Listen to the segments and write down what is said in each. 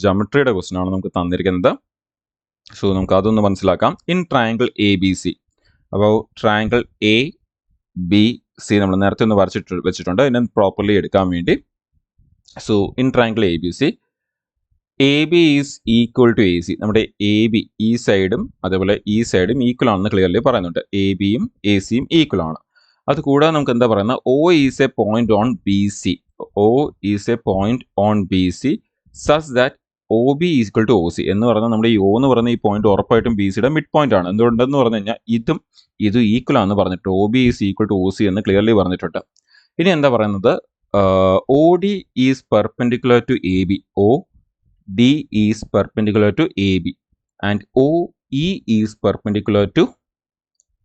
ജോമെട്രിയുടെ question ആണ് നമുക്ക് തന്നിരിക്കുന്നത്. സോ നമുക്ക് അതൊന്ന് മനസ്സിലാക്കാം. In triangle A B C, അപ്പോൾ ട്രയാങ്കിൾ എ ബി സി നമ്മൾ നേരത്തെ ഒന്ന് വെച്ചിട്ടുണ്ട്, അതിനെ പ്രോപ്പർലി എടുക്കാൻ വേണ്ടി. So in triangle A B C, A B is equal to A C. നമ്മുടെ എ ബി ഈ സൈഡും അതേപോലെ ഈ സൈഡും ഈക്വൽ ആണെന്ന് ക്ലിയർലി പറയുന്നുണ്ട്. എ ബിയും എ സിയും ഈക്വൽ ആണ്. അത് കൂടാതെ നമുക്ക് എന്താ പറയുന്നത്, O is a point on B C. O is a point on B C such that O B equal to O C എന്ന് പറഞ്ഞാൽ നമ്മുടെ ഈ ഒ എന്ന് പറയുന്ന ഈ പോയിന്റ് ഉറപ്പായിട്ടും ബി സിയുടെ മിഡ് പോയിന്റ് ആണ്. എന്തുകൊണ്ടെന്ന് പറഞ്ഞു കഴിഞ്ഞാൽ ഇതും ഈക്വൽ ആണെന്ന് പറഞ്ഞിട്ട് O B is equal to O C എന്ന് ക്ലിയർലി പറഞ്ഞിട്ടുണ്ട്. ഇനി എന്താ പറയുന്നത്, O D is perpendicular to A B. O D is perpendicular to A B and O E is perpendicular to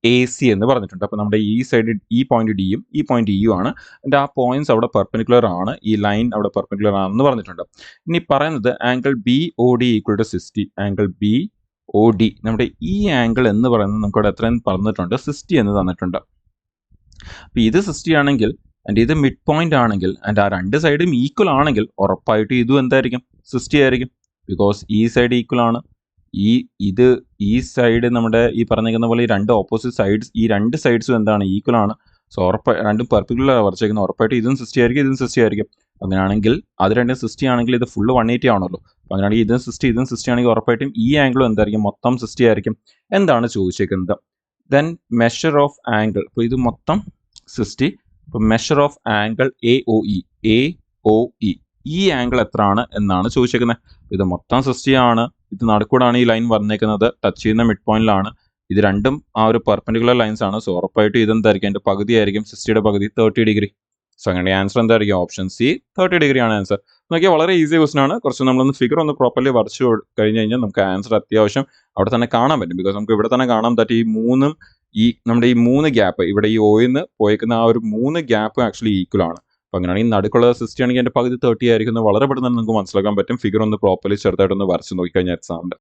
A C എന്ന് പറഞ്ഞിട്ടുണ്ട്. അപ്പോൾ നമ്മുടെ ഈ സൈഡ് ഈ പോയിന്റ് ഡിയും ഈ പോയിന്റ് ഇയും ആണ്. എൻ്റെ ആ പോയിന്റ്സ് അവിടെ പെർപെൻഡിക്കുലർ ആണ്, ഈ ലൈൻ അവിടെ പെർപെൻഡിക്കുലർ ആണെന്ന് പറഞ്ഞിട്ടുണ്ട്. ഇനി പറയുന്നത് angle B O D equal to 60. Angle B O D, നമ്മുടെ ഈ ആംഗിൾ എന്ന് പറയുന്നത് നമുക്ക് അവിടെ എത്രയും പറഞ്ഞിട്ടുണ്ട്, 60 എന്ന് തന്നിട്ടുണ്ട്. അപ്പോൾ ഇത് 60 ആണെങ്കിൽ ആൻഡ് ഇത് മിഡ് പോയിന്റ് ആണെങ്കിൽ ആൻഡ് ആ രണ്ട് സൈഡും ഈക്വൽ ആണെങ്കിൽ ഉറപ്പായിട്ടും ഇതും എന്തായിരിക്കും, 60 ആയിരിക്കും. ബിക്കോസ് ഈ സൈഡ് ഈക്വൽ ആണ്, ഈ സൈഡ് നമ്മുടെ ഈ പറഞ്ഞിരിക്കുന്ന പോലെ ഈ രണ്ട് ഓപ്പോസിറ്റ് സൈഡ്സ്, ഈ രണ്ട് സൈഡ്സും എന്താണ്, ഈക്വൽ ആണ്. സോ രണ്ടും പെർപെൻഡിക്കുലർ വരച്ചേക്കുന്നത്, ഉറപ്പായിട്ട് ഇതും 60 ആയിരിക്കും, ഇതും 60 ആയിരിക്കും. അങ്ങനെയാണെങ്കിൽ അത് രണ്ടും 60 ആണെങ്കിൽ ഇത് ഫുള്ള് 180 ആണല്ലോ. അപ്പോൾ അങ്ങനെയാണെങ്കിൽ ഇതും 60 ആണെങ്കിൽ ഉറപ്പായിട്ടും ഈ ആംഗിളും എന്തായിരിക്കും, മൊത്തം 60 ആയിരിക്കും. എന്താണ് ചോദിച്ചേക്കുന്നത്, ദെൻ മെഷർ ഓഫ് ആംഗിൾ. അപ്പോൾ ഇത് മൊത്തം 60. ഇപ്പോൾ measure of angle A O E, ഈ ആംഗിൾ എത്ര ആണ് എന്നാണ് ചോദിച്ചേക്കുന്നത്. ഇത് മൊത്തം 60 ആണ്, ഇത് നടുക്കൂടാണ് ഈ ലൈൻ വന്നേക്കുന്നത്, ടച്ച് ചെയ്യുന്ന മിഡ് പോയിന്റിലാണ്. ഇത് രണ്ടും ആ ഒരു പെർപെൻഡിക്കുലർ ലൈൻസ് ആണ്. സോ ഉറപ്പായിട്ടും ഇതെന്തായിരിക്കും, എൻ്റെ പകുതി ആയിരിക്കും, 60യുടെ പകുതി 30 ഡിഗ്രി. സോ അങ്ങനെ ആൻസർ എന്തായിരിക്കും, ഓപ്ഷൻ സി 30 ഡിഗ്രി ആണ് ആൻസർ. നോക്കിയാൽ വളരെ ഈസി ക്വസ്റ്റൻ ആണ്. കുറച്ച് നമ്മളൊന്ന് ഫിഗർ ഒന്ന് പ്രോപ്പർലി വരച്ചു കഴിഞ്ഞ് കഴിഞ്ഞാൽ നമുക്ക് ആൻസർ അത്യാവശ്യം അവിടെ തന്നെ കാണാൻ പറ്റും. ബിക്കോസ് നമുക്ക് ഇവിടെ തന്നെ കാണാം ദാറ്റ് നമ്മുടെ ഈ 3 ഗ്യാപ്പ്, ഇവിടെ ഈ ഓയിന്ന് പോയേക്കുന്ന ആ ഒരു 3 ഗ്യാപ്പ് ആക്ച്വലി ഈക്വൽ ആണ്. അപ്പോൾ അങ്ങനെയാണെങ്കിൽ നടുക്കുള്ള 60 ആണെങ്കിൽ എൻ്റെ പകുതി 30 ആയിരിക്കും. വളരെ പെട്ടെന്ന് നമുക്ക് മനസ്സിലാക്കാൻ പറ്റും. ഫിഗർ ഒന്ന് പ്രോപ്പർലി ചെറുതായിട്ടൊന്ന് വരച്ച് നോക്കിക്കഴിഞ്ഞാൽ എക്സാമിൻ്റെ